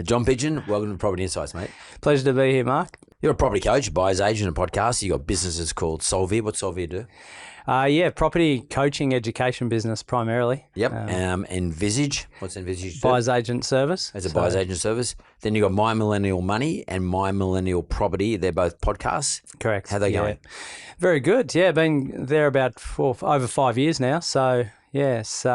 John Pidgeon, welcome to Property Insights, mate. Pleasure to be here, Mark. You're a property coach, a buyer's agent, a podcast. You got businesses called Solvere. What's Solvere do? Property coaching education business primarily. Yep. Envisage. What's Envisage do? Buyer's agent service. As a buyer's agent service. Then you got My Millennial Money and My Millennial Property. They're both podcasts. Correct. How are they going? Very good. Yeah, been there about over 5 years now. So yes,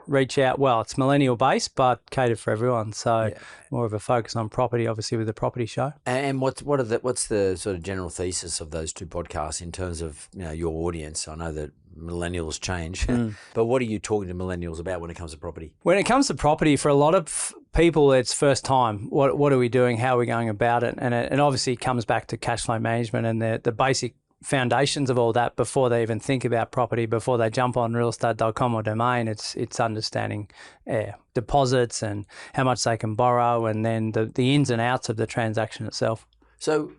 reach out. Well, it's millennial based, but catered for everyone. So more of a focus on property, obviously, with the property show. And what's the sort of general thesis of those two podcasts in terms of your audience? I know that millennials change, but what are you talking to millennials about when it comes to property? When it comes to property, for a lot of people, it's first time. What are we doing? How are we going about it? And it obviously comes back to cash flow management and the basic foundations of all that before they even think about property, before they jump on realestate.com or Domain. It's understanding deposits and how much they can borrow, and then the ins and outs of the transaction itself. So,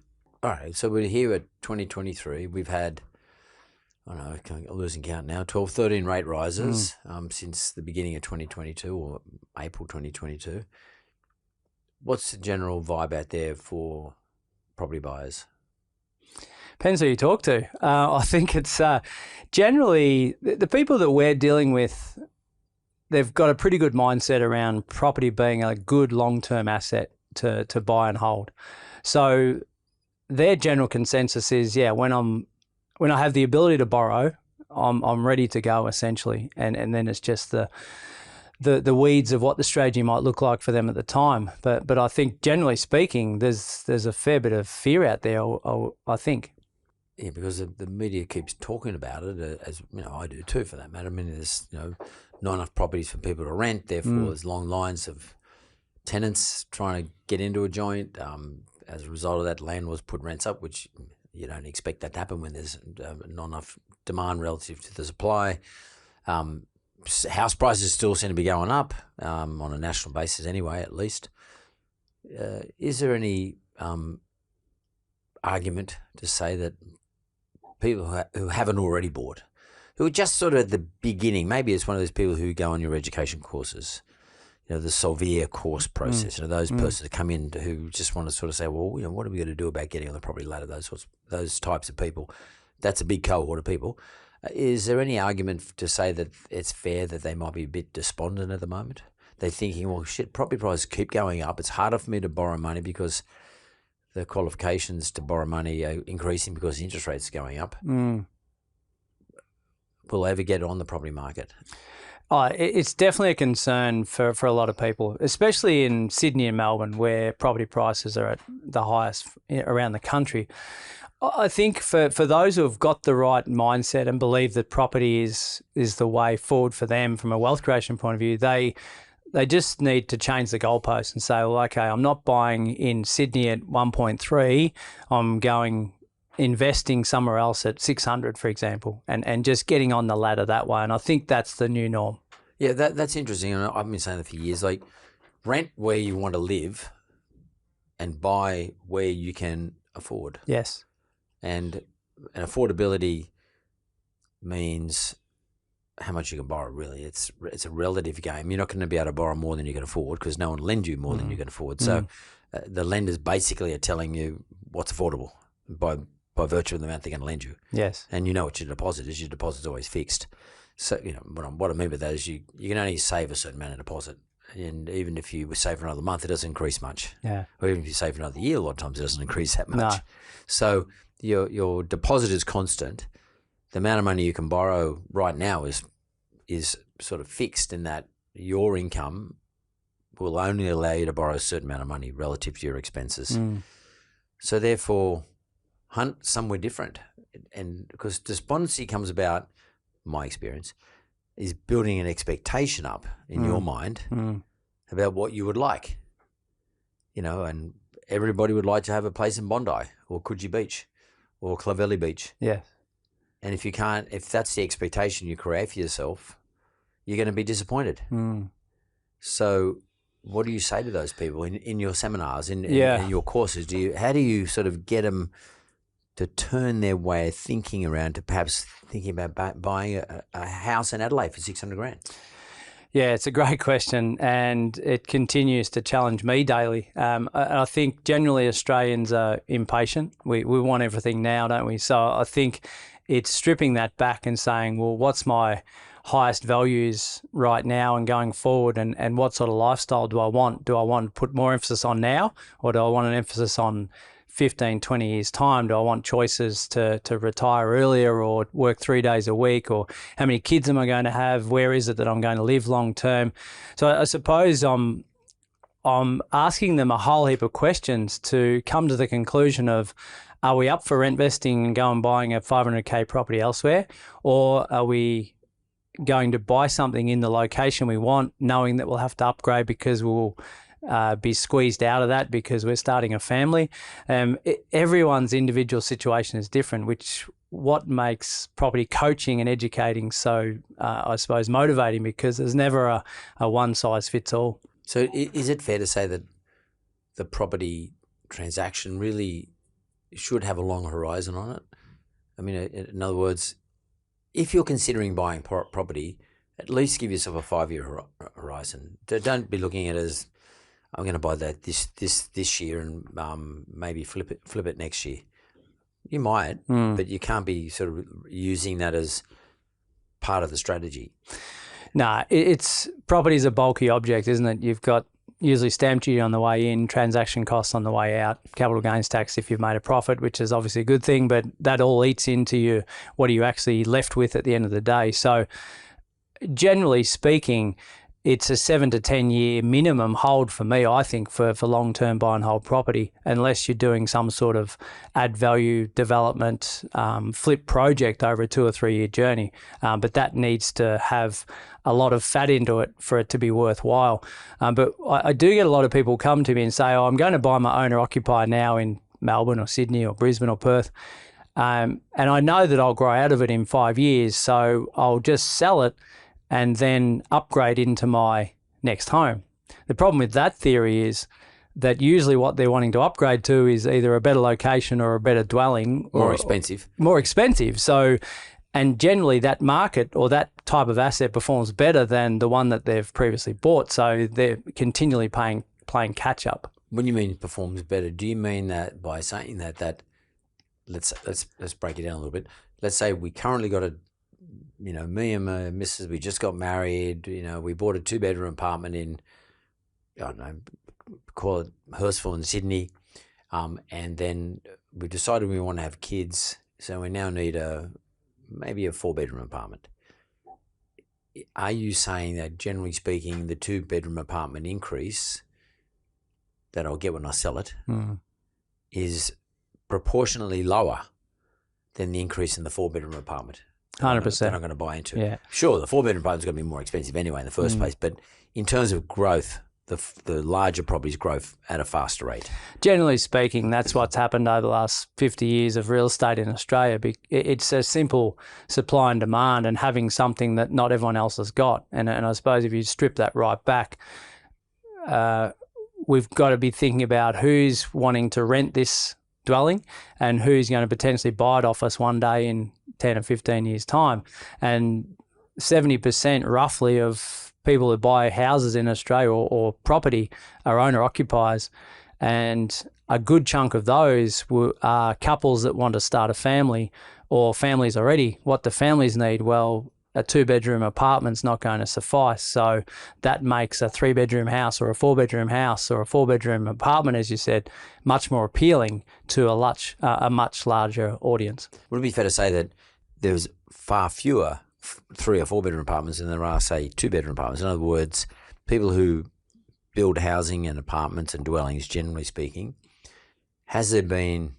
all right, so we're here at 2023. We've had, I'm losing count now, 12, 13 rate rises since the beginning of 2022 or April 2022. What's the general vibe out there for property buyers? Depends who you talk to. I think it's generally the people that we're dealing with, they've got a pretty good mindset around property being a good long-term asset to buy and hold. So their general consensus is, when I have the ability to borrow, I'm ready to go essentially. And then it's just the weeds of what the strategy might look like for them at the time. But I think generally speaking, there's a fair bit of fear out there, I think. Yeah, because the media keeps talking about it, as I do too, for that matter. I mean, there's not enough properties for people to rent. Therefore, there's long lines of tenants trying to get into a joint. As a result of that, landlords put rents up, which you don't expect that to happen when there's not enough demand relative to the supply. House prices still seem to be going up on a national basis, anyway, at least. Is there any argument to say that people who haven't already bought, who are just sort of at the beginning, maybe it's one of those people who go on your education courses, the Solvere course process, those persons that come in who just want to sort of say, well, what are we going to do about getting on the property ladder? Those types of people, that's a big cohort of people. Is there any argument to say that it's fair that they might be a bit despondent at the moment? They're thinking, well, shit, property prices keep going up. It's harder for me to borrow money because the qualifications to borrow money are increasing because the interest rates are going up. Will they ever get on the property market? It's definitely a concern for a lot of people, especially in Sydney and Melbourne, where property prices are at the highest around the country. I think for those who have got the right mindset and believe that property is the way forward for them from a wealth creation point of view, they just need to change the goalpost and say, well, okay, I'm not buying in Sydney at 1.3. I'm investing somewhere else at 600, for example, and just getting on the ladder that way. And I think that's the new norm. Yeah, that's interesting. And I've been saying that for years. Like, rent where you want to live and buy where you can afford. Yes. And affordability means how much you can borrow, really. It's a relative game. You're not going to be able to borrow more than you can afford because no one will lend you more than you can afford. So the lenders basically are telling you what's affordable by virtue of the amount they're going to lend you. Yes. And you know what your deposit is. Your deposit's always fixed. So what I mean by that is you can only save a certain amount of deposit. And even if you save for another month, it doesn't increase much. Yeah. Or even if you save for another year, a lot of times it doesn't increase that much. No. So your deposit is constant. The amount of money you can borrow right now is sort of fixed in that your income will only allow you to borrow a certain amount of money relative to your expenses. So therefore, hunt somewhere different. And because despondency comes about, my experience, is building an expectation up in your mind about what you would like. And everybody would like to have a place in Bondi or Coogee Beach or Clovelly Beach. Yeah. And if that's the expectation you create for yourself, you're going to be disappointed. So what do you say to those people in your seminars, in your courses? How do you sort of get them to turn their way of thinking around to perhaps thinking about buying a house in Adelaide for $600,000? Yeah, it's a great question, and it continues to challenge me daily. I think generally Australians are impatient. We want everything now, don't we? So I think it's stripping that back and saying, well, what's my highest values right now and going forward, and what sort of lifestyle do I want? Do I want to put more emphasis on now, or do I want an emphasis on 15, 20 years' time? Do I want choices to retire earlier or work 3 days a week? Or how many kids am I going to have? Where is it that I'm going to live long term? So I suppose I'm asking them a whole heap of questions to come to the conclusion of, are we up for rent vesting and go and buying a 500K property elsewhere? Or are we going to buy something in the location we want, knowing that we'll have to upgrade because we'll be squeezed out of that because we're starting a family? Everyone's individual situation is different, which what makes property coaching and educating so, I suppose, motivating, because there's never a one size fits all. So is it fair to say that the property transaction really should have a long horizon on it? I mean, in other words, if you're considering buying property, at least give yourself a 5-year horizon. Don't be looking at it as, I'm going to buy that this year and maybe flip it next year. You might, but you can't be sort of using that as part of the strategy. No, it's property's a bulky object, isn't it? You've got usually stamp duty on the way in, transaction costs on the way out, capital gains tax if you've made a profit, which is obviously a good thing, but that all eats into you. What are you actually left with at the end of the day? So generally speaking, it's a 7 to 10 year minimum hold for me, I think, for long-term buy and hold property, unless you're doing some sort of add value development flip project over a 2 or 3 year journey. But that needs to have a lot of fat into it for it to be worthwhile. But I do get a lot of people come to me and say, oh, I'm going to buy my owner-occupier now in Melbourne or Sydney or Brisbane or Perth. And I know that I'll grow out of it in 5 years, so I'll just sell it and then upgrade into my next home. The problem with that theory is that usually what they're wanting to upgrade to is either a better location or a better dwelling. More expensive. More expensive. So, and generally that market or that type of asset performs better than the one that they've previously bought. So they're continually playing catch up. When you mean performs better, do you mean that by saying that let's break it down a little bit. Let's say we currently got me and my missus, we just got married, we bought a 2-bedroom apartment in, I don't know, call it Hurstville in Sydney. And then we decided we want to have kids. So we now need maybe a 4-bedroom apartment. Are you saying that generally speaking, the 2-bedroom apartment increase that I'll get when I sell it is proportionally lower than the increase in the 4-bedroom apartment? 100%. That I'm going to buy into. Yeah. Sure, the 4-bedroom apartment's going to be more expensive anyway in the first place, but in terms of growth, the larger properties grow at a faster rate. Generally speaking, that's what's happened over the last 50 years of real estate in Australia. It's a simple supply and demand and having something that not everyone else has got. And I suppose if you strip that right back, we've got to be thinking about who's wanting to rent this dwelling and who's going to potentially buy it off us one day in 10 or 15 years' time. And 70% roughly of people who buy houses in Australia or property are owner-occupiers. And a good chunk of those are couples that want to start a family or families already. What the families need? Well, a 2-bedroom apartment's not going to suffice. So that makes a 3-bedroom house or a 4-bedroom house or a 4-bedroom apartment, as you said, much more appealing to a much larger audience. Would it be fair to say that there's far fewer 3 or 4-bedroom apartments than there are, say, 2-bedroom apartments? In other words, people who build housing and apartments and dwellings, generally speaking, has there been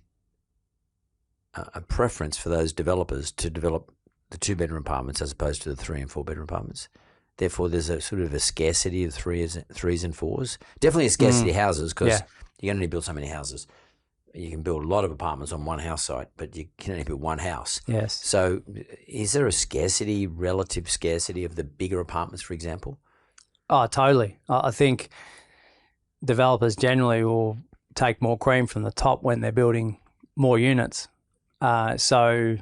a preference for those developers to develop the 2-bedroom apartments as opposed to the 3 and 4-bedroom apartments? Therefore, there's a sort of a scarcity of threes and 4s. Definitely a scarcity of houses, because you can only build so many houses. You can build a lot of apartments on one house site, but you can only build one house. Yes. So is there a relative scarcity of the bigger apartments, for example? Oh, totally. I think developers generally will take more cream from the top when they're building more units. So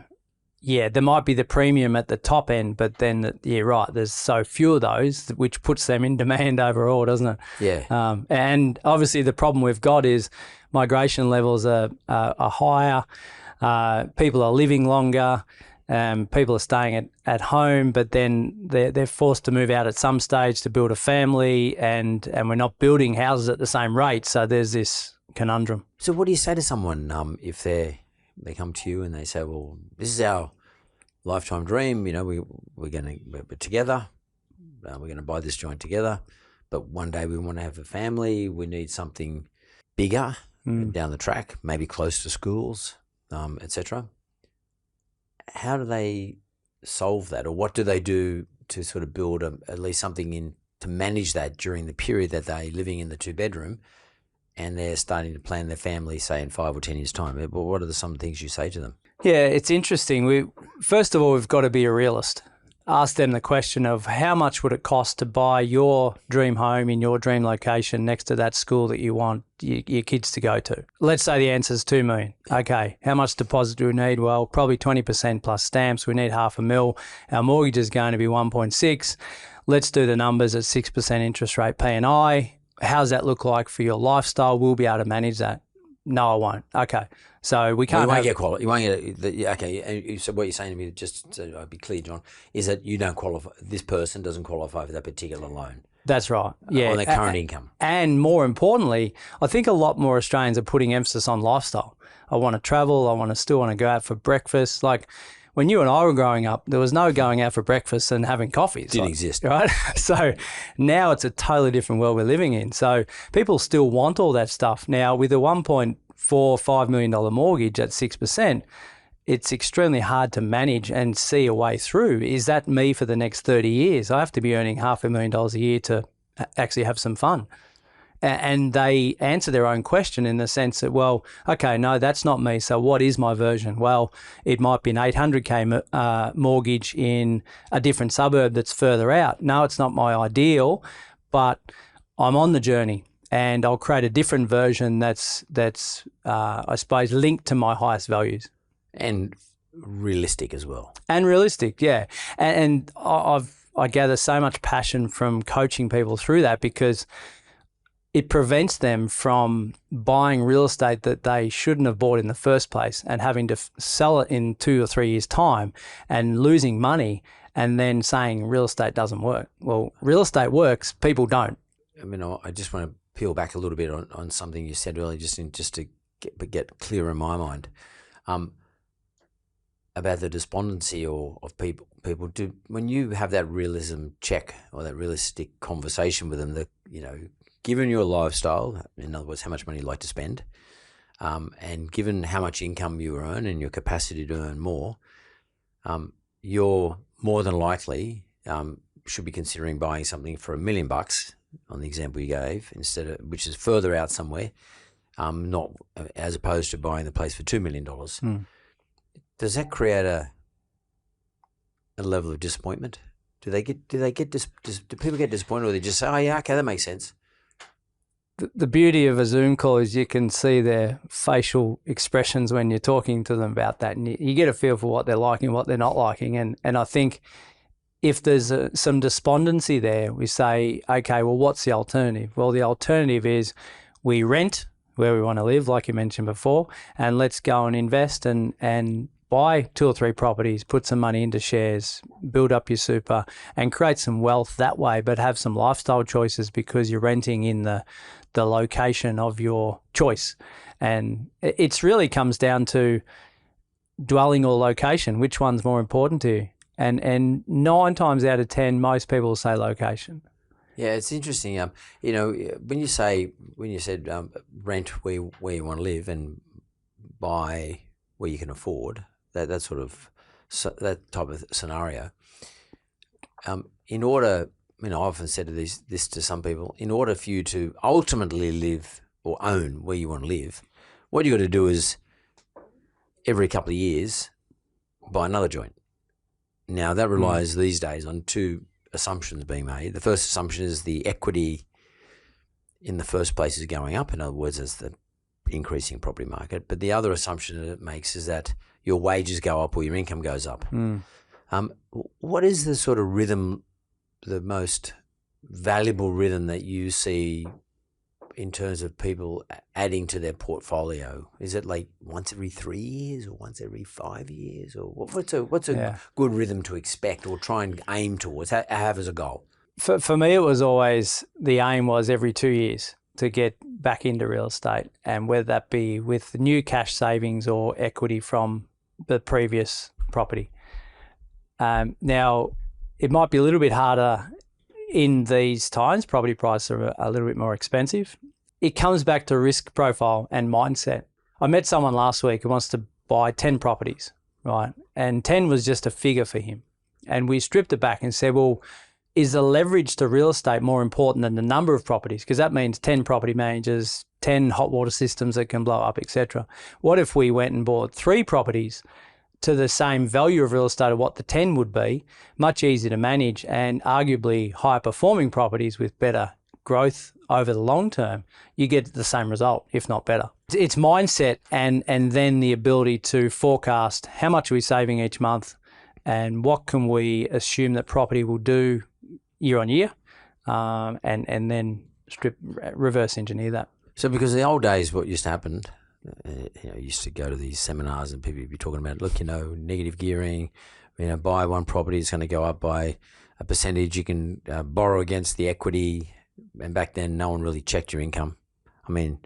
yeah, there might be the premium at the top end, but then, yeah, right, there's so few of those, which puts them in demand overall, doesn't it? Yeah. And obviously the problem we've got is migration levels are higher, people are living longer, people are staying at home, but then they're forced to move out at some stage to build a family, and we're not building houses at the same rate, so there's this conundrum. So what do you say to someone if they come to you and they say, well, this is our lifetime dream, we're together, we're going to buy this joint together, but one day we want to have a family, we need something bigger down the track, maybe close to schools, etc. How do they solve that, or what do they do to sort of build at least something in to manage that during the period that they're living in the 2-bedroom and they're starting to plan their family, say, in 5 or 10 years' time? But what are some things you say to them? Yeah, it's interesting. First of all, we've got to be a realist. Ask them the question of how much would it cost to buy your dream home in your dream location next to that school that you want your kids to go to. Let's say the answer is $2 million. Okay, how much deposit do we need? Well, probably 20% plus stamps. We need $500,000. Our mortgage is going to be 1.6. Let's do the numbers at 6% interest rate P&I. How's that look like for your lifestyle? We'll be able to manage that. No, I won't. Okay. So we can't. You won't get quality. You won't get. Okay. So what you're saying to me, just so I'll be clear, John, is that you don't qualify. This person doesn't qualify for that particular loan. That's right. Yeah. On their current income. And more importantly, I think a lot more Australians are putting emphasis on lifestyle. I want to travel. I still want to go out for breakfast. Like when you and I were growing up, there was no going out for breakfast and having coffees. Didn't exist. Right? So now it's a totally different world we're living in. So people still want all that stuff. Now with a $1.45 million mortgage at 6%, it's extremely hard to manage and see a way through. Is that me for the next 30 years? I have to be earning $500,000 a year to actually have some fun. And they answer their own question in the sense that, well, okay, no, that's not me. So what is my version? Well, it might be an $800K mortgage in a different suburb that's further out. No, it's not my ideal, but I'm on the journey. And I'll create a different version that's I suppose, linked to my highest values. And realistic as well. And realistic, yeah. And I gather so much passion from coaching people through that because it prevents them from buying real estate that they shouldn't have bought in the first place and having to sell it in 2 or 3 years' time and losing money and then saying real estate doesn't work. Well, real estate works, people don't. I mean, I just want to peel back a little bit on something you said earlier, just to get clear in my mind, about the despondency of people. When you have that realism check or that realistic conversation with them, that given your lifestyle, in other words, how much money you like to spend, and given how much income you earn and your capacity to earn more, you're more than likely should be considering buying something for $1 million on the example you gave, which is further out somewhere, not as opposed to buying the place for $2 million. Does that create a level of disappointment? Do people get disappointed, or they just say, "Oh yeah, okay, that makes sense"? The beauty of a Zoom call is you can see their facial expressions when you're talking to them about that, and you get a feel for what they're liking, what they're not liking, and I think if there's some despondency there, we say, okay, well, what's the alternative? Well, the alternative is we rent where we want to live, like you mentioned before, and let's go and invest and buy 2 or 3 properties, put some money into shares, build up your super and create some wealth that way, but have some lifestyle choices because you're renting in the location of your choice. And it really comes down to dwelling or location. Which one's more important to you? And 9 times out of 10, most people say location. Yeah, it's interesting. When you said rent where you want to live and buy where you can afford, that type of scenario. In order, I often said this to some people, in order for you to ultimately live or own where you want to live, what you got to do is every couple of years buy another joint. Now that relies these days on 2 assumptions being made. The first assumption is the equity in the first place is going up. In other words, as the increasing property market. But the other assumption that it makes is that your wages go up or your income goes up. Mm. What is the sort of rhythm, the most valuable rhythm that you see in terms of people adding to their portfolio? Is it like once every 3 years or once every 5 years, or what's a good rhythm to expect or try and aim towards, have as a goal? For me, it was always, the aim was every 2 years to get back into real estate, and whether that be with new cash savings or equity from the previous property. Now, it might be a little bit harder in these times. Property prices are a little bit more expensive. It comes back to risk profile and mindset. I met someone last week who wants to buy 10 properties, right? And 10 was just a figure for him. And we stripped it back and said, well, is the leverage to real estate more important than the number of properties? Because that means 10 property managers, 10 hot water systems that can blow up, etc. What if we went and bought 3 properties to the same value of real estate of what the 10 would be, much easier to manage, and arguably higher performing properties with better growth over the long term, you get the same result, if not better. It's mindset and then the ability to forecast how much are we saving each month and what can we assume that property will do year on year, and then reverse engineer that. So because in the old days, what used to happen, you used to go to these seminars and people would be talking about, look, negative gearing, buy one property, it's going to go up by a percentage. You can borrow against the equity. And back then, no one really checked your income. I mean,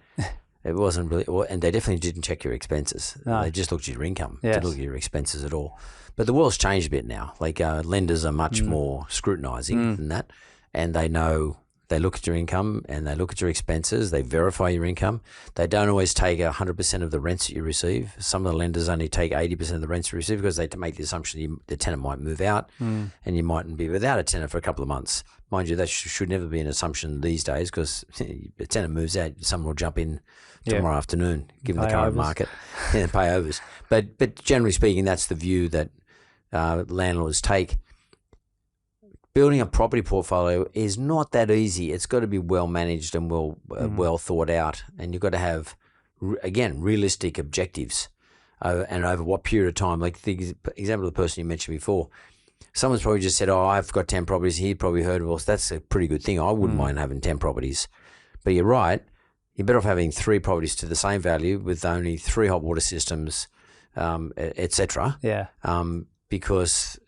it wasn't really, and they definitely didn't check your expenses. No. They just looked at your income, didn't look at your expenses at all. But the world's changed a bit now. Like lenders are much more scrutinizing than that, and they look at your income and they look at your expenses. They verify your income. They don't always take 100% of the rents that you receive. Some of the lenders only take 80% of the rents you receive because they make the assumption the tenant might move out and you mightn't be without a tenant for a couple of months. Mind you, that should never be an assumption these days because the tenant moves out, someone will jump in tomorrow afternoon, given the current market, and pay overs. But generally speaking, that's the view that landlords take. Building a property portfolio is not that easy. It's got to be well managed and well thought out, and you've got to have, again, realistic objectives, and over what period of time. Like the example of the person you mentioned before, someone's probably just said, "Oh, I've got 10 properties." He'd probably heard, "Well, that's a pretty good thing. I wouldn't mind having 10 properties." But you're right. You're better off having 3 properties to the same value with only 3 hot water systems, etc. Yeah. Because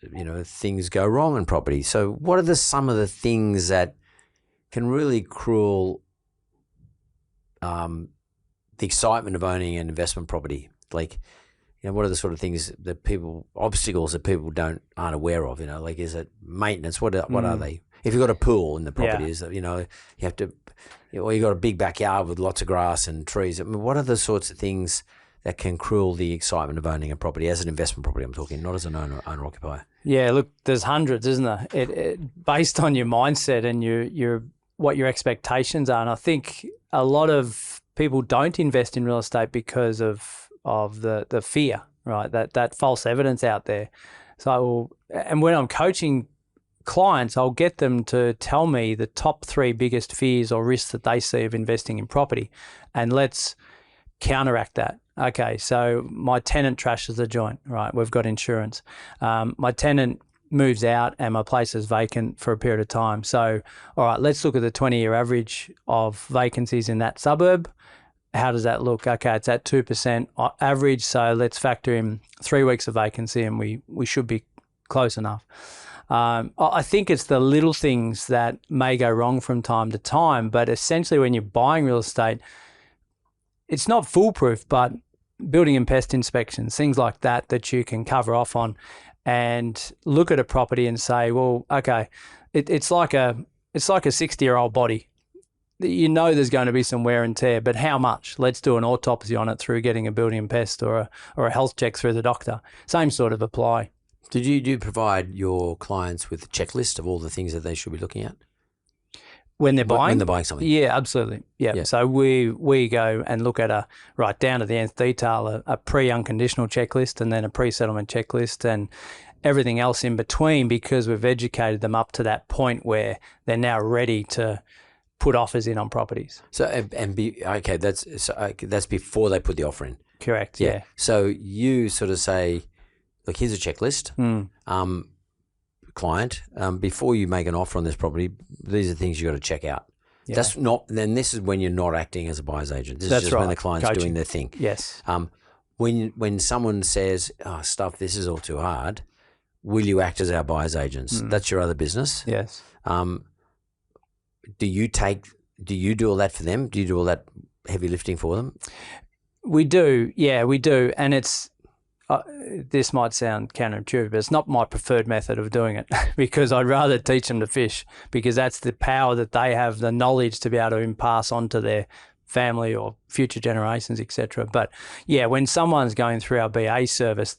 things go wrong in property. So what are some of the things that can really cruel the excitement of owning an investment property? Like, what are the sort of things that obstacles that people aren't aware of? Like, is it maintenance? What are they? If you've got a pool in the property, is that you have to, or you got a big backyard with lots of grass and trees. I mean, what are the sorts of things that can cruel the excitement of owning a property as an investment property? I'm talking, not as an owner-occupier. Yeah, look, there's hundreds, isn't there? It based on your mindset and your what your expectations are. And I think a lot of people don't invest in real estate because of the fear, right? That false evidence out there. So, and when I'm coaching clients, I'll get them to tell me the top 3 biggest fears or risks that they see of investing in property, and let's counteract that. Okay, so my tenant trashes the joint, right? We've got insurance. My tenant moves out and my place is vacant for a period of time. So, all right, let's look at the 20-year average of vacancies in that suburb. How does that look? Okay, it's at 2% average, so let's factor in 3 weeks of vacancy and we should be close enough. I think it's the little things that may go wrong from time to time, but essentially when you're buying real estate, it's not foolproof, but building and pest inspections, things like that you can cover off on and look at a property and say, well, okay, it's like a 60-year-old body. There's going to be some wear and tear, but how much? Let's do an autopsy on it through getting a building and pest or a health check through the doctor. Same sort of apply. Do you provide your clients with a checklist of all the things that they should be looking at? When they're buying? When they're buying something. Yeah, absolutely. Yeah. So we go and look at right down to the nth detail, a pre-unconditional checklist and then a pre-settlement checklist and everything else in between, because we've educated them up to that point where they're now ready to put offers in on properties. So that's before they put the offer in. Correct. Yeah. So you sort of say, look, here's a checklist. Client, before you make an offer on this property, these are things you got to check out. Yeah. That's not. Then this is when you're not acting as a buyer's agent. This is just when the client's doing their thing. Yes. When someone says, "Oh, stuff, this is all too hard," will you act as our buyer's agents? That's your other business. Yes. Do you do all that for them? Do you do all that heavy lifting for them? We do. Yeah, we do, and it's. This might sound counterintuitive, but it's not my preferred method of doing it because I'd rather teach them to fish because that's the power that they have, the knowledge to be able to pass on to their family or future generations, etc. But yeah, when someone's going through our BA service,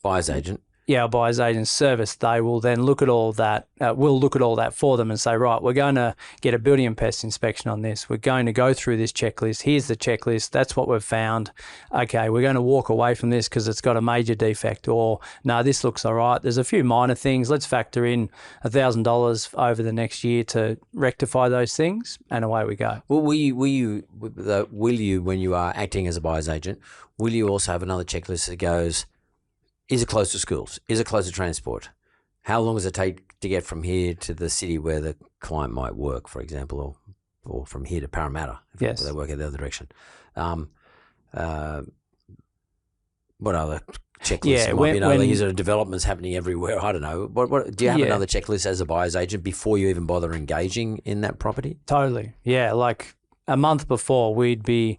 buyer's agent. Yeah, our buyer's agent service, they will then look at all that. We'll look at all that for them and say, right, we're going to get a building and pest inspection on this. We're going to go through this checklist. Here's the checklist. That's what we've found. Okay, we're going to walk away from this because it's got a major defect. Or no, this looks all right. There's a few minor things. Let's factor in $1,000 over the next year to rectify those things, and away we go. Well, will you when you are acting as a buyer's agent, will you also have another checklist that goes, is it close to schools? Is it close to transport? How long does it take to get from here to the city where the client might work, for example, or from here to Parramatta if they work in the other direction? What other checklists? Is there developments happening everywhere? I don't know. What do you have another checklist as a buyer's agent before you even bother engaging in that property? Totally. Yeah, like a month before we'd be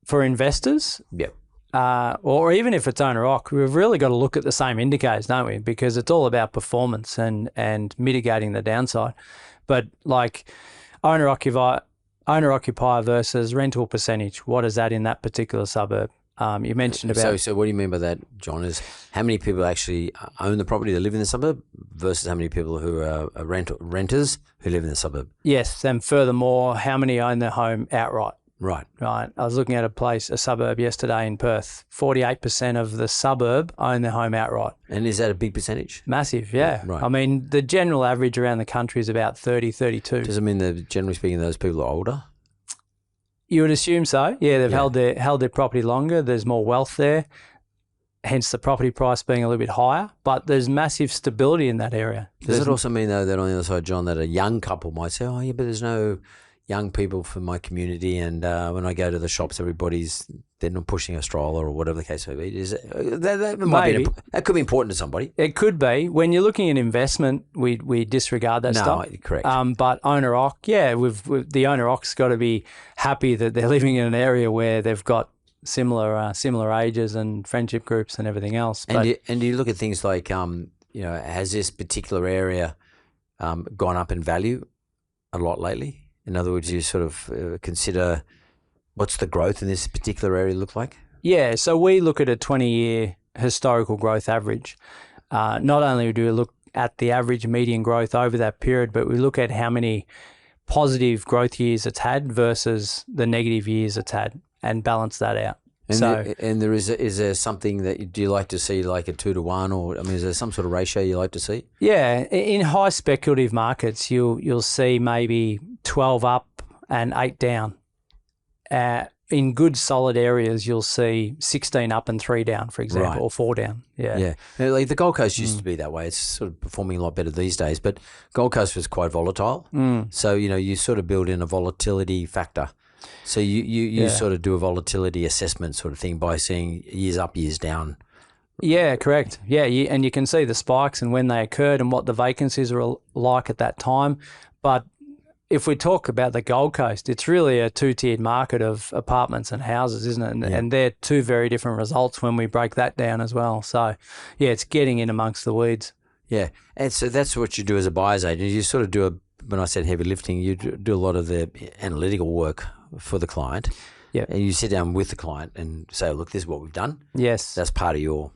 for investors. Yep. Or even if it's owner-occ, we've really got to look at the same indicators, don't we? Because it's all about performance and mitigating the downside. But like owner-occupier versus rental percentage, what is that in that particular suburb? You mentioned about... So what do you mean by that, John, is how many people actually own the property that live in the suburb versus how many people who are renters who live in the suburb? Yes, and furthermore, how many own their home outright? Right. I was looking at a suburb yesterday in Perth. 48% of the suburb own their home outright. And is that a big percentage? Massive, yeah. Right. I mean, the general average around the country is about 30, 32. Does it mean that, generally speaking, those people are older? You would assume so. Yeah, they've held their property longer. There's more wealth there, hence the property price being a little bit higher. But there's massive stability in that area. Does it also mean, though, that on the other side, John, that a young couple might say, oh, yeah, but there's no young people from my community, and when I go to the shops, they're not pushing a stroller or whatever the case may be. That could be important to somebody. It could be. When you're looking at investment, we disregard that stuff. No, correct. But owner-occ, the owner-occ's got to be happy that they're living in an area where they've got similar ages and friendship groups and everything else. And you look at things like, has this particular area gone up in value a lot lately? In other words, you sort of consider what's the growth in this particular area look like? Yeah, so we look at a 20-year historical growth average. Not only do we look at the average median growth over that period, but we look at how many positive growth years it's had versus the negative years it's had and balance that out. And is there something that do you like to see, like a 2-to-1, or is there some sort of ratio you like to see? Yeah, in high speculative markets, you'll see maybe 12 up and 8 down. In good solid areas, you'll see 16 up and 3 down, for example, or 4 down. Yeah. Like the Gold Coast used to be that way. It's sort of performing a lot better these days, but Gold Coast was quite volatile. So you sort of build in a volatility factor. So you sort of do a volatility assessment sort of thing by seeing years up, years down. Yeah, correct. Yeah, and you can see the spikes and when they occurred and what the vacancies were like at that time. But if we talk about the Gold Coast, it's really a 2-tiered market of apartments and houses, isn't it? And they're 2 very different results when we break that down as well. So, yeah, it's getting in amongst the weeds. Yeah, and so that's what you do as a buyer's agent. You sort of do when I said heavy lifting, you do a lot of the analytical work for the client. Yeah. And you sit down with the client and say, look, this is what we've done. Yes. That's part of your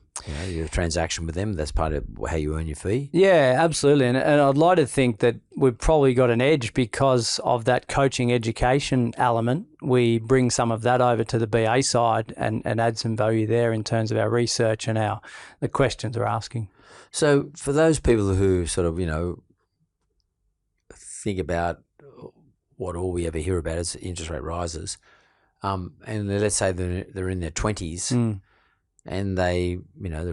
transaction with them. That's part of how you earn your fee. Yeah, absolutely. And I'd like to think that we've probably got an edge because of that coaching education element. We bring some of that over to the BA side and add some value there in terms of our research and the questions we're asking. So for those people who sort of, think about what all we ever hear about is interest rate rises, and let's say they're in their 20s and they're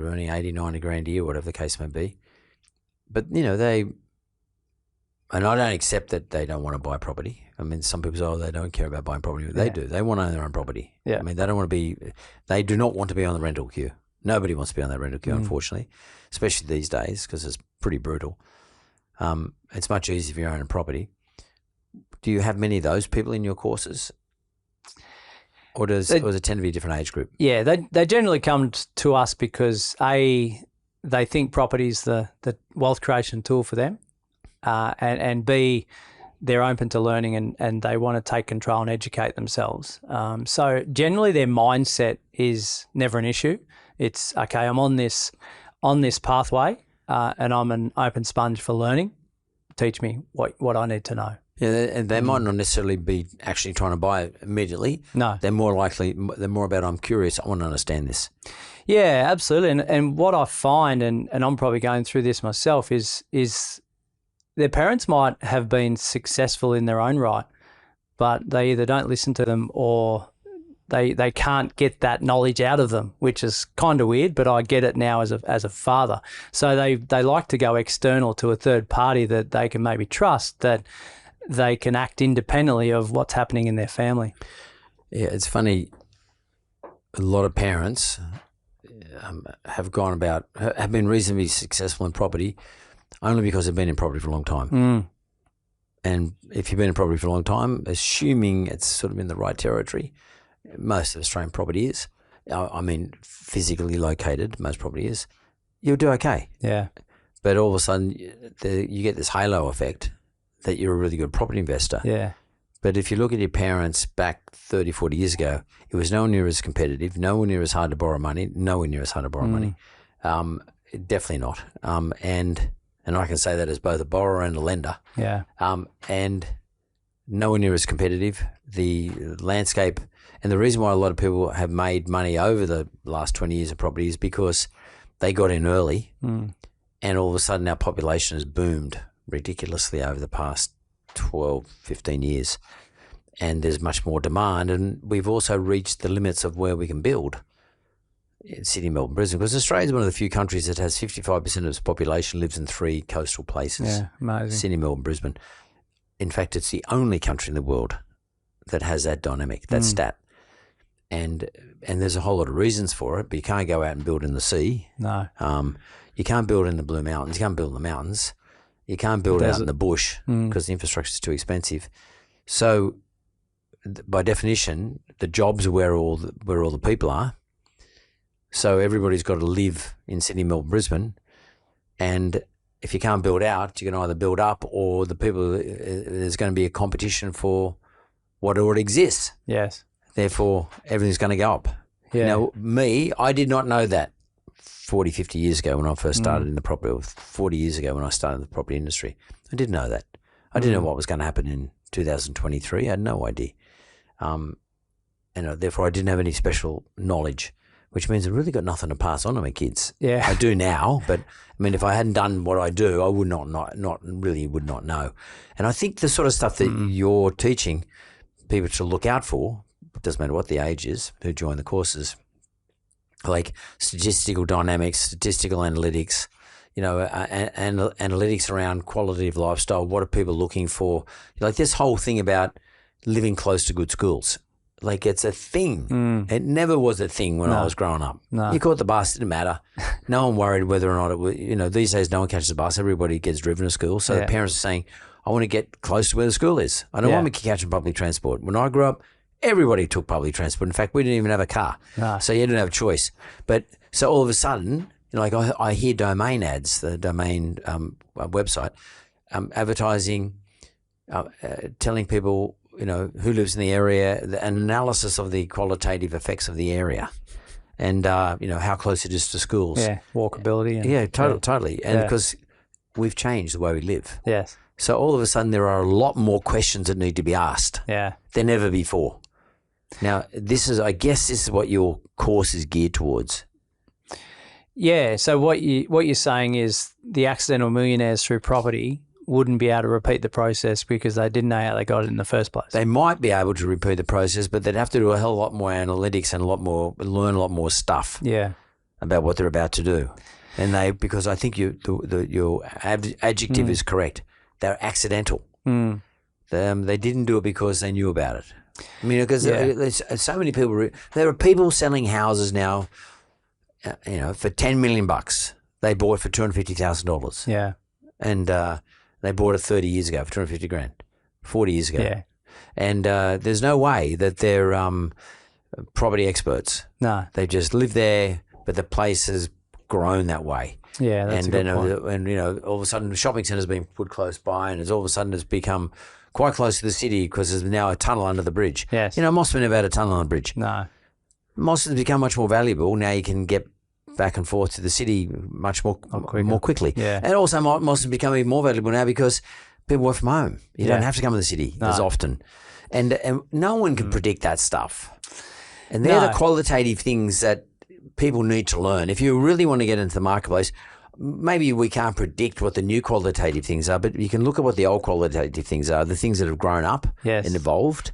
earning 80, 90 grand a year, whatever the case may be. But, and I don't accept that they don't want to buy property. I mean, some people say, they don't care about buying property. But they do. They want to own their own property. Yeah. I mean, they do not want to be on the rental queue. Nobody wants to be on that rental queue, unfortunately, especially these days because it's pretty brutal. It's much easier if you own a property. Do you have many of those people in your courses? Or does it tend to be a different age group? Yeah, they generally come to us because A, they think property is the wealth creation tool for them, and B, they're open to learning and they want to take control and educate themselves. So generally their mindset is never an issue. It's, okay, I'm on this pathway and I'm an open sponge for learning. Teach me what I need to know. Yeah, and they might not necessarily be actually trying to buy it immediately. No. They're more about, I'm curious, I want to understand this. Yeah, absolutely. And what I find, and I'm probably going through this myself, is their parents might have been successful in their own right, but they either don't listen to them or they can't get that knowledge out of them, which is kind of weird, but I get it now as a father. So they like to go external to a third party that they can maybe trust, that they can act independently of what's happening in their family. Yeah, it's funny. A lot of parents have been reasonably successful in property only because they've been in property for a long time. And if you've been in property for a long time, assuming it's sort of in the right territory, most of Australian property is, I mean, physically located, most property is, you'll do okay. Yeah. But all of a sudden, you get this halo effect that you're a really good property investor. Yeah. But if you look at your parents back 30, 40 years ago, it was nowhere near as competitive, nowhere near as hard to borrow money, money. Definitely not. And I can say that as both a borrower and a lender. Yeah. And nowhere near as competitive. The landscape, and the reason why a lot of people have made money over the last 20 years of property is because they got in early and all of a sudden our population has boomed ridiculously over the past 12, 15 years. And there's much more demand, and we've also reached the limits of where we can build in Sydney, Melbourne, Brisbane, because Australia is one of the few countries that has 55% of its population lives in 3 coastal places. Yeah, amazing. Sydney, Melbourne, Brisbane. In fact, it's the only country in the world that has that dynamic, that stat. And there's a whole lot of reasons for it, but you can't go out and build in the sea. No. You can't build in the Blue Mountains. You can't build in the mountains. You can't build out in the bush because the infrastructure is too expensive. So, by definition, the jobs are where all the people are. So everybody's got to live in Sydney, Melbourne, Brisbane, and if you can't build out, you can either build up, or there's going to be a competition for what already exists. Yes. Therefore, everything's going to go up. Yeah. Now, I did not know that 40, 50 years ago when I first started in the property, or 40 years ago when I started in the property industry. I didn't know that. I didn't know what was going to happen in 2023. I had no idea. And therefore, I didn't have any special knowledge, which means I really got nothing to pass on to my kids. Yeah. I do now, but I mean, if I hadn't done what I do, I would not know. And I think the sort of stuff that you're teaching people to look out for, it doesn't matter what the age is, who join the courses, like statistical dynamics, statistical analytics, and analytics around quality of lifestyle. What are people looking for? Like this whole thing about living close to good schools. Like it's a thing. It never was a thing when I was growing up. No. You caught the bus, it didn't matter. No one worried whether or not it was, these days no one catches the bus. Everybody gets driven to school. So the parents are saying, I want to get close to where the school is. I don't want me catching public transport. When I grew up, everybody took public transport. In fact, we didn't even have a car. No. So you didn't have a choice. But so all of a sudden, like I hear domain ads, the domain website, advertising, telling people, who lives in the area, an analysis of the qualitative effects of the area, and how close it is to schools. Yeah, walkability. Totally. And because we've changed the way we live. Yes. So all of a sudden there are a lot more questions that need to be asked. Yeah. Than never before. Now, this is what your course is geared towards. Yeah. So what you're saying is the accidental millionaires through property wouldn't be able to repeat the process because they didn't know how they got it in the first place. They might be able to repeat the process, but they'd have to do a hell of a lot more analytics and learn a lot more stuff about what they're about to do. And because I think your adjective is correct. They're accidental. They didn't do it because they knew about it. I mean, because there's so many people. There are people selling houses now, for $10 million. They bought it for $250,000. Yeah, and they bought it 30 years ago for $250,000, 40 years ago. Yeah, and there's no way that they're property experts. No, they just live there, but the place has grown that way. Yeah, that's a good point. And all of a sudden, the shopping centre's been put close by, and all of a sudden it's become quite close to the city because there's now a tunnel under the bridge. Yes. Mosman never had a tunnel under the bridge. No. Mosman's become much more valuable. Now you can get back and forth to the city much more quickly. Yeah. And also Mosman's become even more valuable now because people work from home. You don't have to come to the city as often. And no one can predict that stuff. And they're the qualitative things that people need to learn. If you really want to get into the marketplace, maybe we can't predict what the new qualitative things are, but you can look at what the old qualitative things are, the things that have grown up and evolved.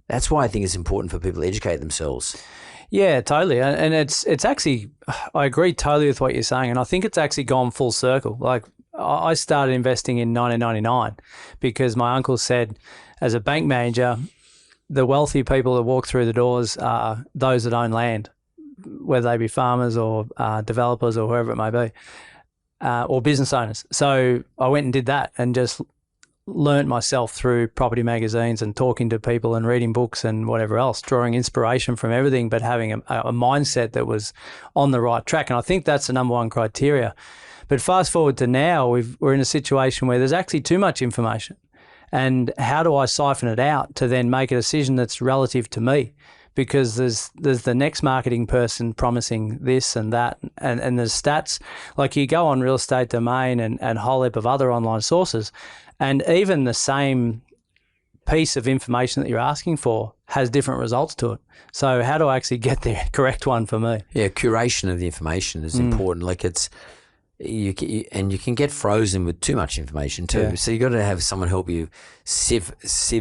That's why I think it's important for people to educate themselves. Yeah, totally. And it's actually, I agree totally with what you're saying. And I think it's actually gone full circle. Like I started investing in 1999 because my uncle said, as a bank manager, the wealthy people that walk through the doors are those that own land, whether they be farmers or developers or whoever it may be, or business owners. So I went and did that and just learnt myself through property magazines and talking to people and reading books and whatever else, drawing inspiration from everything, but having a mindset that was on the right track. And I think that's the number one criteria. But fast forward to now, we're in a situation where there's actually too much information. And how do I siphon it out to then make a decision that's relative to me? Because there's the next marketing person promising this and that, and there's stats. Like you go on Real Estate Domain and a whole heap of other online sources, and even the same piece of information that you're asking for has different results to it. So how do I actually get the correct one for me? Yeah, curation of the information is important. Like you can get frozen with too much information too. Yeah. So you got to have someone help you sieve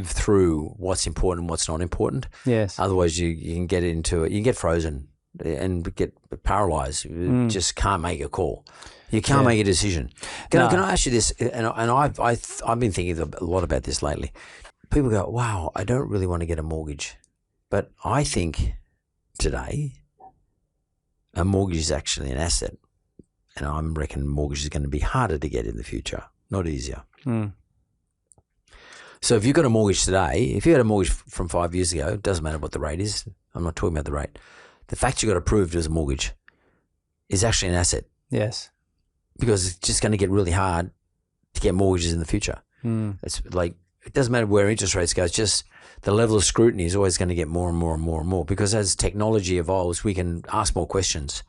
through what's important and what's not important. Yes. Otherwise, you can get into it. You can get frozen and get paralyzed. You just can't make a call. You can't make a decision. Can I ask you this? And I've been thinking a lot about this lately. People go, "Wow, I don't really want to get a mortgage," but I think today a mortgage is actually an asset. And I reckon mortgage is going to be harder to get in the future, not easier. So if you've got a mortgage today, if you had a mortgage from 5 years ago, it doesn't matter what the rate is. I'm not talking about the rate. The fact you got approved as a mortgage is actually an asset. Yes. Because it's just going to get really hard to get mortgages in the future. It's like, it doesn't matter where interest rates go. It's just the level of scrutiny is always going to get more and more and more and more, because as technology evolves, we can ask more questions.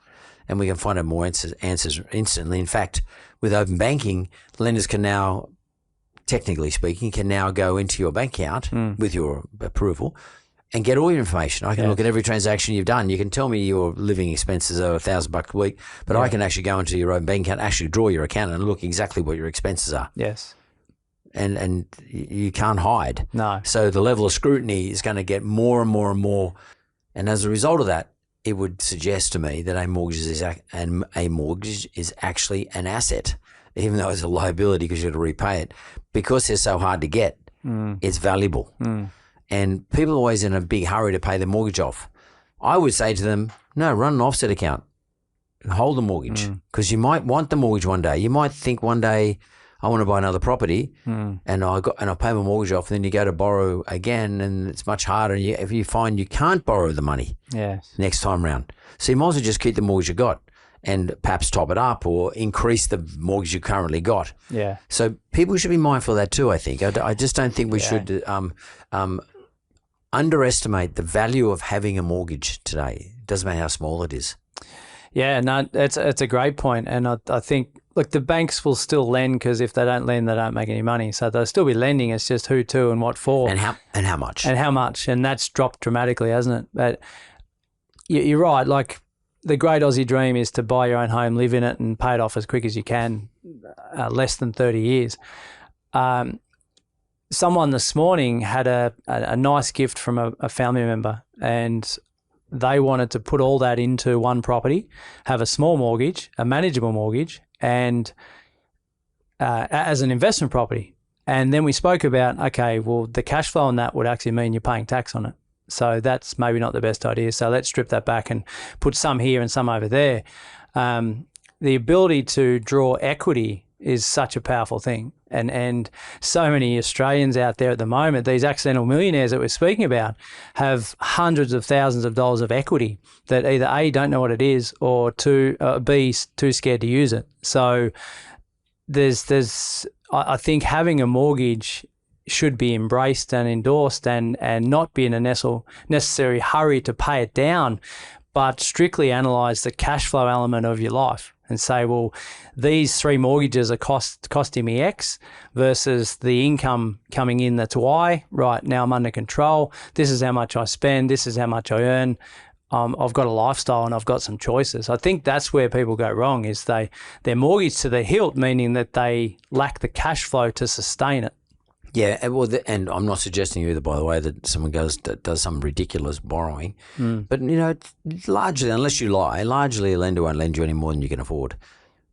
And we can find out more answers instantly. In fact, with open banking, lenders can now, technically speaking, go into your bank account with your approval and get all your information. I can look at every transaction you've done. You can tell me your living expenses are $1,000 a week, but I can actually go into your open bank account, actually draw your account and look exactly what your expenses are. Yes. And you can't hide. No. So the level of scrutiny is going to get more and more and more. And as a result of that, it would suggest to me that a mortgage is actually an asset, even though it's a liability because you have to repay it. Because they're so hard to get, it's valuable. And people are always in a big hurry to pay the mortgage off. I would say to them, no, run an offset account and hold the mortgage, because you might want the mortgage one day. You might think one day, I want to buy another property, and I pay my mortgage off, and then you go to borrow again, and it's much harder. If you find you can't borrow the money next time round, so you might as well just keep the mortgage you got, and perhaps top it up or increase the mortgage you currently got. Yeah. So people should be mindful of that too. I think. I just don't think we should underestimate the value of having a mortgage today. It doesn't matter how small it is. Yeah, no, it's a great point, and I think. Look, the banks will still lend, because if they don't lend, they don't make any money. So they'll still be lending. It's just who to and what for. And how much. And how much. And that's dropped dramatically, hasn't it? But you're right. Like, the great Aussie dream is to buy your own home, live in it, and pay it off as quick as you can, less than 30 years. someone this morning had a nice gift from a family member, and they wanted to put all that into one property, have a small mortgage, a manageable mortgage, and as an investment property. And then we spoke about, okay, well, the cash flow on that would actually mean you're paying tax on it. So that's maybe not the best idea. So let's strip that back and put some here and some over there. The ability to draw equity is such a powerful thing. And so many Australians out there at the moment, these accidental millionaires that we're speaking about, have hundreds of thousands of dollars of equity that either A, don't know what it is, or B, too scared to use it. So I think having a mortgage should be embraced and endorsed and not be in a necessary hurry to pay it down, but strictly analyse the cash flow element of your life and say, well, these 3 mortgages are costing me X versus the income coming in that's Y. Right, now I'm under control. This is how much I spend. This is how much I earn. I've got a lifestyle and I've got some choices. I think that's where people go wrong, is they're mortgaged to the hilt, meaning that they lack the cash flow to sustain it. Yeah, well, and I'm not suggesting either, by the way, that someone does some ridiculous borrowing. But, largely, unless you lie, largely a lender won't lend you any more than you can afford.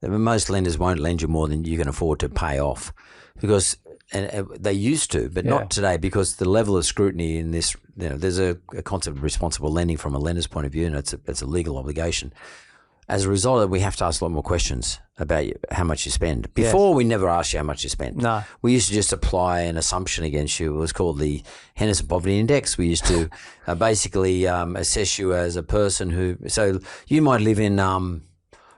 I mean, most lenders won't lend you more than you can afford to pay off, because and they used to, but not today, because the level of scrutiny in this, there's a concept of responsible lending from a lender's point of view, and it's a legal obligation. As a result of it, we have to ask a lot more questions about how much you spend. Before, we never asked you how much you spent. No. We used to just apply an assumption against you. It was called the Henderson Poverty Index. We used to basically assess you as a person who, so you might live in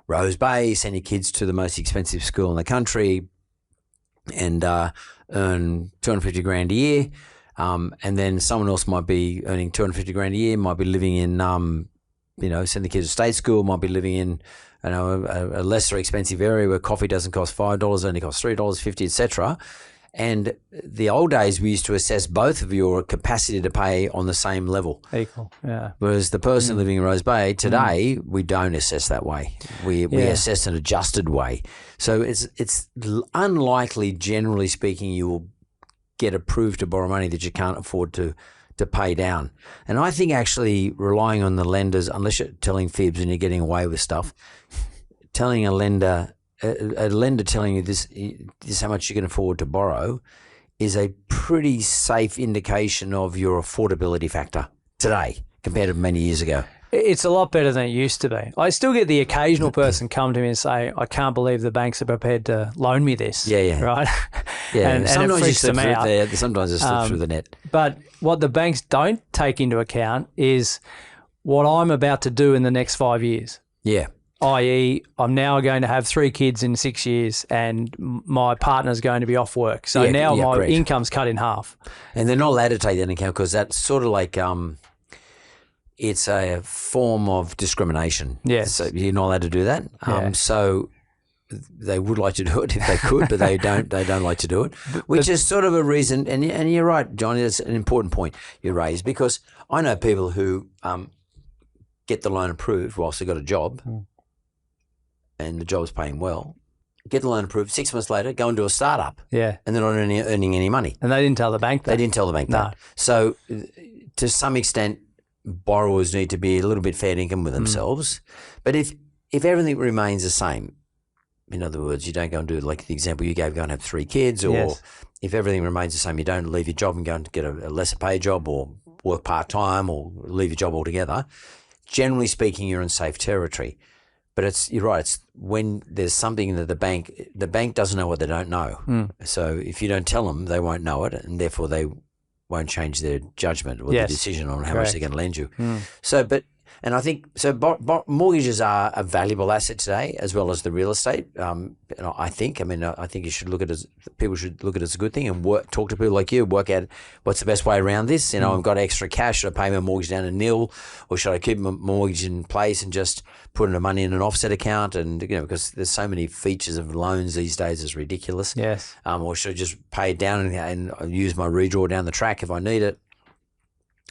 Rose Bay, send your kids to the most expensive school in the country, and earn $250,000 a year. And then someone else might be earning $250,000 a year, might be living in send the kids to state school, might be living in, a lesser expensive area where coffee doesn't cost $5, only costs $3.50, etc. And the old days, we used to assess both of your capacity to pay on the same level. Equal, yeah. Whereas the person living in Rose Bay today, we don't assess that way. We assess an adjusted way. So it's unlikely, generally speaking, you will get approved to borrow money that you can't afford to pay down. And I think actually relying on the lenders, unless you're telling fibs and you're getting away with stuff, telling a lender telling you this is how much you can afford to borrow is a pretty safe indication of your affordability factor today compared to many years ago. It's a lot better than it used to be. I still get the occasional person come to me and say, I can't believe the banks are prepared to loan me this. Yeah. Right? Yeah. and sometimes it freaks them out. Sometimes it slips through the net. But what the banks don't take into account is what I'm about to do in the next 5 years. Yeah. i.e. I'm now going to have 3 kids in 6 years and my partner's going to be off work. So now my correct. income's cut in half. And they're not allowed to take that into account because that's sort of like it's a form of discrimination. Yes. So you're not allowed to do that. Yeah. So they would like to do it if they could, but they don't like to do it, which is sort of a reason. And you're right, Johnny, that's an important point you raised, because I know people who get the loan approved whilst they've got a job and the job's paying well, get the loan approved, 6 months later, go and do a startup. Yeah. And they're not earning any money. And they didn't tell the bank that. They didn't tell the bank that. So to some extent, borrowers need to be a little bit fair income with themselves. But if everything remains the same, in other words, you don't go and do like the example you gave, go and have 3 kids, or if everything remains the same, you don't leave your job and go and get a lesser paid job or work part-time or leave your job altogether, generally speaking, you're in safe territory. But you're right, it's when there's something that the bank doesn't know what they don't know. So if you don't tell them, they won't know it, and therefore they won't change their judgment or their decision on how much they're going to lend you. And I think mortgages are a valuable asset today, as well as the real estate. I think you should look at it people should look at it as a good thing and talk to people like you, work out what's the best way around this. I've got extra cash. Should I pay my mortgage down to nil, or should I keep my mortgage in place and just put the money in an offset account? And because there's so many features of loans these days, is ridiculous. Yes. Or should I just pay it down and use my redraw down the track if I need it?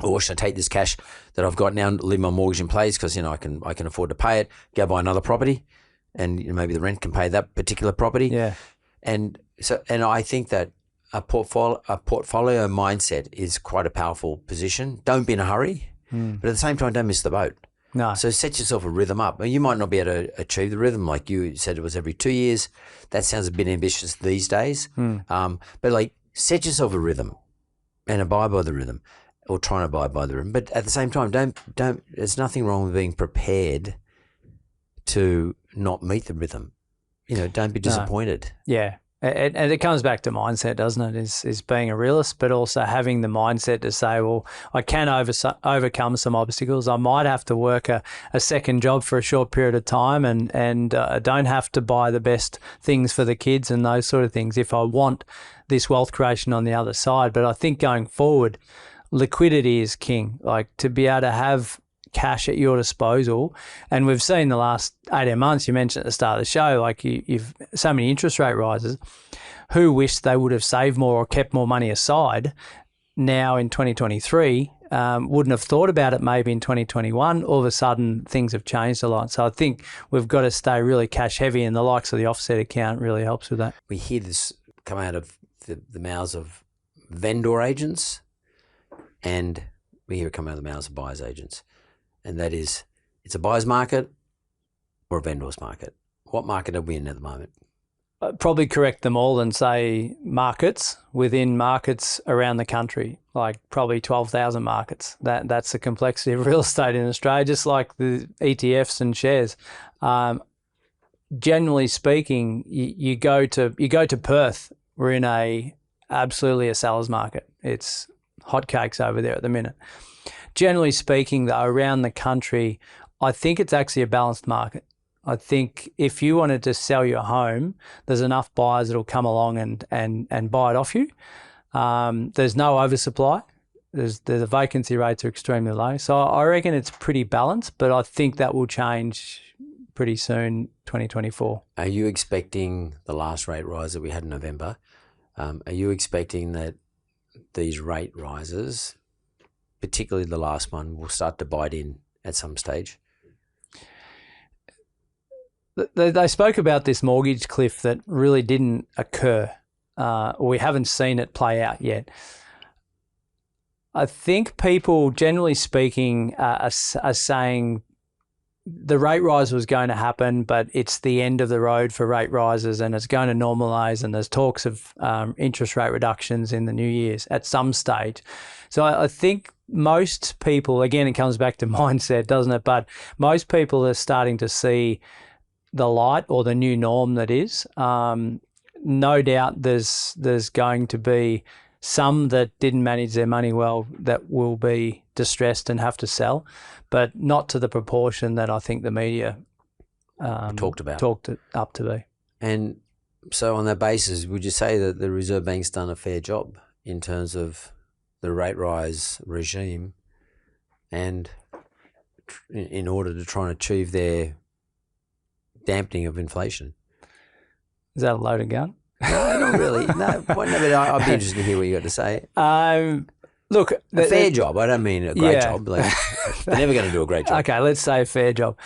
Or should I take this cash that I've got now and leave my mortgage in place because I can afford to pay it, go buy another property, and maybe the rent can pay that particular property. Yeah. and I think that a portfolio mindset is quite a powerful position. Don't be in a hurry, but at the same time, don't miss the boat. No. So set yourself a rhythm up. You might not be able to achieve the rhythm, like you said it was every 2 years. That sounds a bit ambitious these days. But like set yourself a rhythm and abide by the rhythm, or try and abide by the rhythm. But at the same time, don't. There's nothing wrong with being prepared to not meet the rhythm. Don't be disappointed. Yeah. And it comes back to mindset, doesn't it? Is being a realist, but also having the mindset to say, well, I can overcome some obstacles. I might have to work a second job for a short period of time, and I don't have to buy the best things for the kids and those sort of things if I want this wealth creation on the other side. But I think going forward, liquidity is king. Like, to be able to have cash at your disposal. And we've seen the last 18 months, you mentioned at the start of the show, like you've so many interest rate rises. Who wished they would have saved more or kept more money aside now in 2023, wouldn't have thought about it maybe in 2021. All of a sudden, things have changed a lot. So I think we've got to stay really cash heavy, and the likes of the offset account really helps with that. We hear this come out of the mouths of vendor agents, and we hear it come out of the mouths of buyers agents. And that is, it's a buyer's market or a vendor's market. What market are we in at the moment? I'd probably correct them all and say markets within markets around the country, like probably 12,000 markets. That's the complexity of real estate in Australia, just like the ETFs and shares. Generally speaking, you go to Perth, we're in absolutely a seller's market. It's hotcakes over there at the minute. Generally speaking, though, around the country, I think it's actually a balanced market. I think if you wanted to sell your home, there's enough buyers that will come along and buy it off you. There's no oversupply. The vacancy rates are extremely low. So I reckon it's pretty balanced, but I think that will change pretty soon, 2024. Are you expecting the last rate rise that we had in November? Are you expecting that these rate rises, particularly the last one, will start to bite in at some stage? They spoke about this mortgage cliff that really didn't occur. We haven't seen it play out yet. I think people, generally speaking, are saying the rate rise was going to happen, but it's the end of the road for rate rises and it's going to normalise, and there's talks of interest rate reductions in the new years at some stage. So I think most people, again, it comes back to mindset, doesn't it? But most people are starting to see the light, or the new norm that is. No doubt there's going to be some that didn't manage their money well that will be distressed and have to sell, but not to the proportion that I think the media talked it up to be. And so on that basis, would you say that the Reserve Bank's done a fair job in terms of the rate rise regime, and in order to try and achieve their dampening of inflation? Is that a loaded gun? No, not really. No, but I'd be interested to hear what you got to say. Look, a fair job. I don't mean a great job. Like, they're never going to do a great job. Okay, let's say a fair job.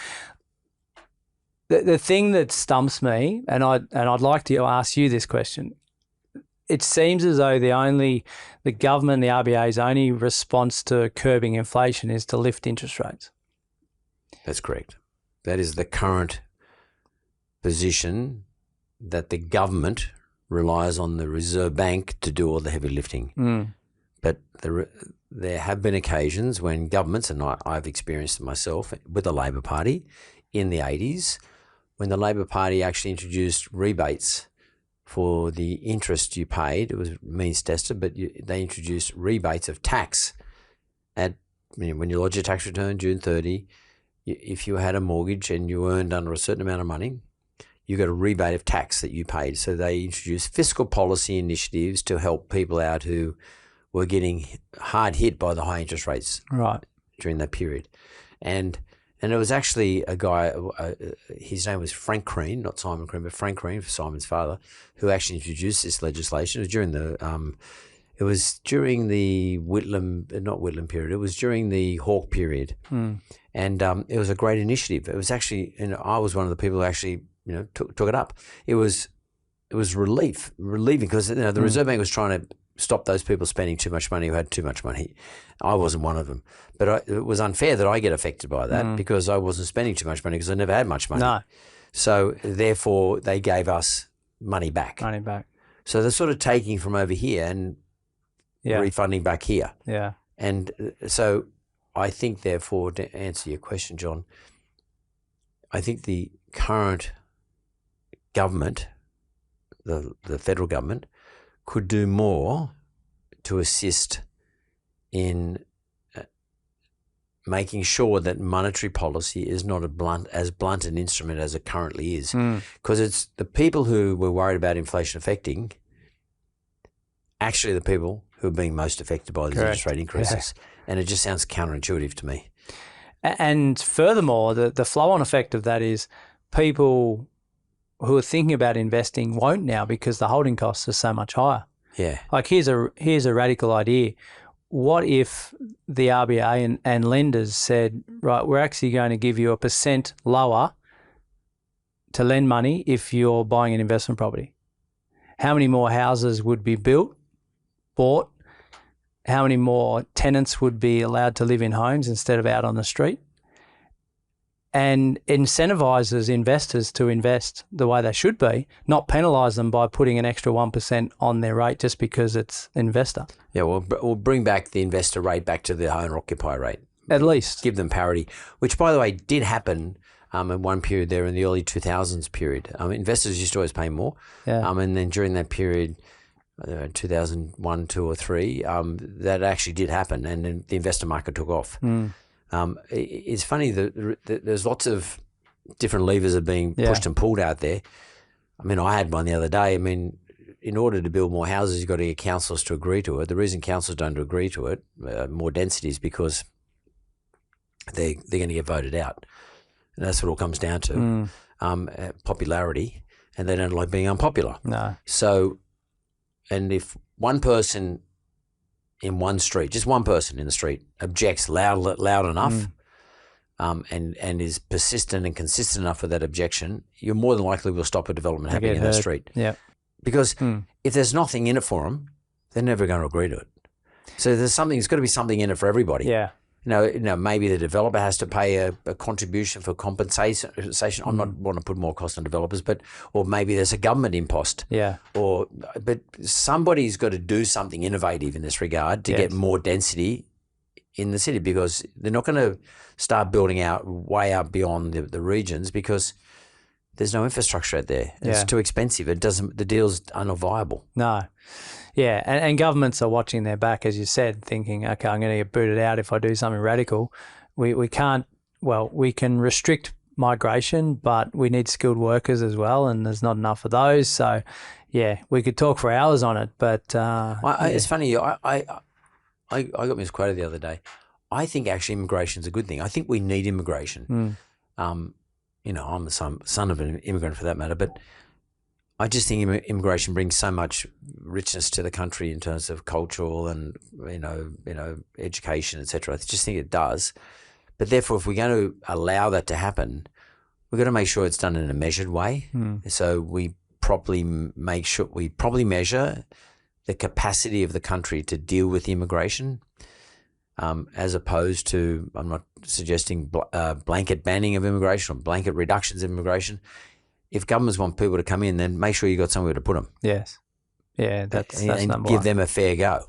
The thing that stumps me, and I'd like to ask you this question. It seems as though the government, the RBA's only response to curbing inflation is to lift interest rates. That's correct. That is the current position, that the government relies on the Reserve Bank to do all the heavy lifting. But there have been occasions when governments, and I've experienced it myself with the Labor Party in the 80s, when the Labor Party actually introduced rebates for the interest you paid. It was means tested, but they introduced rebates of tax when you lodge your tax return June 30. If you had a mortgage and you earned under a certain amount of money, you got a rebate of tax that you paid. So they introduced fiscal policy initiatives to help people out who were getting hard hit by the high interest rates during that period. And it was actually a guy, his name was Frank Crean, not Simon Crean, but Frank Crean, Simon's father, who actually introduced this legislation. It was during the not Whitlam period, it was during the Hawke period. And it was a great initiative. It was actually, I was one of the people who actually, took it up. It was it was relieving because the Reserve Bank was trying to stop those people spending too much money who had too much money. I wasn't one of them, but it was unfair that I get affected by that because I wasn't spending too much money because I never had much money. No. So therefore, they gave us money back. So they're sort of taking from over here and refunding back here. Yeah. And so I think, therefore, to answer your question, John, I think the current government, the federal government, could do more to assist in making sure that monetary policy is not as blunt an instrument as it currently is. Because it's the people who were worried about inflation affecting actually the people who are being most affected by these interest rate increases. Yeah. And it just sounds counterintuitive to me. And furthermore, the flow-on effect of that is people who are thinking about investing won't now because the holding costs are so much higher. Yeah. Like here's a radical idea. What if the RBA and lenders said, right, we're actually going to give you 1% lower to lend money if you're buying an investment property? How many more houses would be bought? How many more tenants would be allowed to live in homes instead of out on the street? And incentivises investors to invest the way they should be, not penalise them by putting an extra 1% on their rate just because it's investor. Yeah, we'll bring back the investor rate back to the owner-occupier rate. At least. Give them parity, which, by the way, did happen in one period there in the early 2000s period. Investors used to always pay more. Yeah. And then during that period, 2001, 2 or 3, that actually did happen, and then the investor market took off. It's funny that there's lots of different levers are being pushed and pulled out there. I had one the other day. In order to build more houses, you've got to get councils to agree to it. The reason councils don't agree to it, more density, is because they're going to get voted out. And that's what it all comes down to, popularity, and they don't like being unpopular. No. So, and if one person in one street, just one person in the street, objects loud enough and is persistent and consistent enough with that objection, you're more than likely will stop a development happening in that street. Yeah. Because if there's nothing in it for them, they're never going to agree to it. So there's got to be something in it for everybody. Yeah. Maybe the developer has to pay a contribution for compensation. I'm not want to put more cost on developers, or maybe there's a government impost. Yeah. But somebody's got to do something innovative in this regard to get more density in the city, because they're not going to start building out way out beyond the regions because there's no infrastructure out there. It's too expensive. The deals are not viable. No. Yeah, and governments are watching their back, as you said, thinking, okay, I'm going to get booted out if I do something radical. We can't, we can restrict migration, but we need skilled workers as well, and there's not enough of those. So, yeah, we could talk for hours on it, but... It's funny, I got misquoted the other day. I think actually immigration is a good thing. I think we need immigration. I'm the son of an immigrant for that matter, but I just think immigration brings so much richness to the country in terms of cultural and education, etc. I just think it does. But therefore, if we're going to allow that to happen, we've got to make sure it's done in a measured way. So we properly measure the capacity of the country to deal with immigration, as opposed to, I'm not suggesting blanket banning of immigration or blanket reductions of immigration. If governments want people to come in, then make sure you got somewhere to put them. Yes. Yeah, that's and number give one. them a fair go,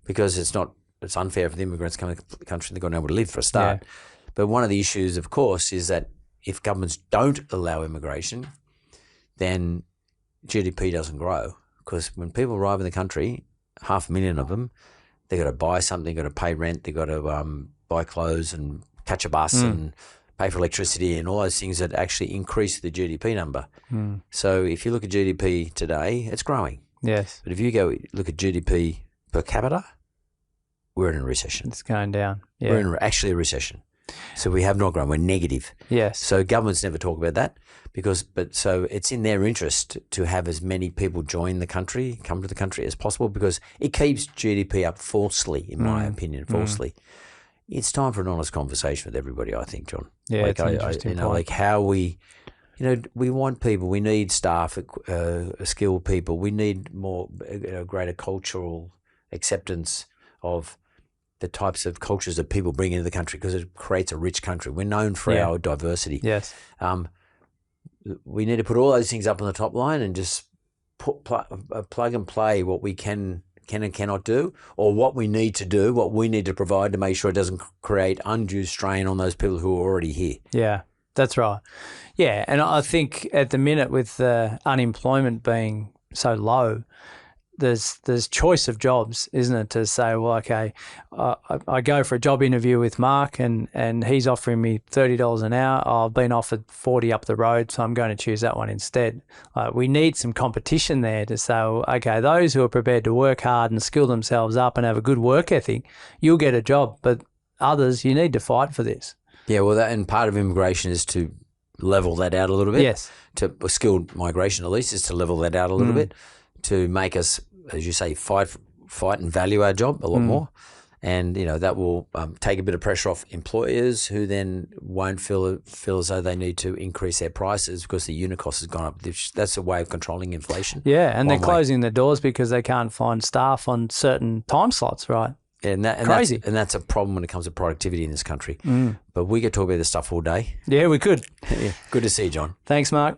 because it's unfair for the immigrants coming to the country. They've got nowhere to live for a start. Yeah. But one of the issues, of course, is that if governments don't allow immigration, then GDP doesn't grow, because when people arrive in the country, 500,000 of them, they've got to buy something, they've got to pay rent, they've got to buy clothes and catch a bus and pay for electricity and all those things that actually increase the GDP number. So if you look at GDP today, it's growing. Yes. But if you go look at GDP per capita, we're in a recession. It's going down. Yeah. We're in actually a recession. So we have not grown. We're negative. Yes. So governments never talk about that so it's in their interest to have as many people come to the country as possible, because it keeps GDP up falsely, in my opinion, falsely. It's time for an honest conversation with everybody, I think, John. Yeah, it's an interesting point. Like how we, we want people. We need staff, skilled people. We need more, greater cultural acceptance of the types of cultures that people bring into the country, because it creates a rich country. We're known for our diversity. Yes. We need to put all those things up on the top line and just plug and play what we can and cannot do, or what we need to do, what we need to provide to make sure it doesn't create undue strain on those people who are already here. Yeah, that's right. Yeah, and I think at the minute with unemployment being so low, there's choice of jobs, isn't it? To say, well, okay, I go for a job interview with Mark, and he's offering me $30 an hour. I've been offered 40 up the road, so I'm going to choose that one instead. We need some competition there to say, well, okay, those who are prepared to work hard and skill themselves up and have a good work ethic, you'll get a job. But others, you need to fight for this. Yeah, well, and part of immigration is to level that out a little bit. Yes. To skilled migration, at least, is to level that out a little bit, to make us, as you say, fight and value our job a lot more. And, that will take a bit of pressure off employers, who then won't feel as though they need to increase their prices because the unit cost has gone up. That's a way of controlling inflation. Yeah, and they're closing the doors because they can't find staff on certain time slots, right? Crazy. That's a problem when it comes to productivity in this country. But we could talk about this stuff all day. Yeah, we could. Good to see you, John. Thanks, Mark.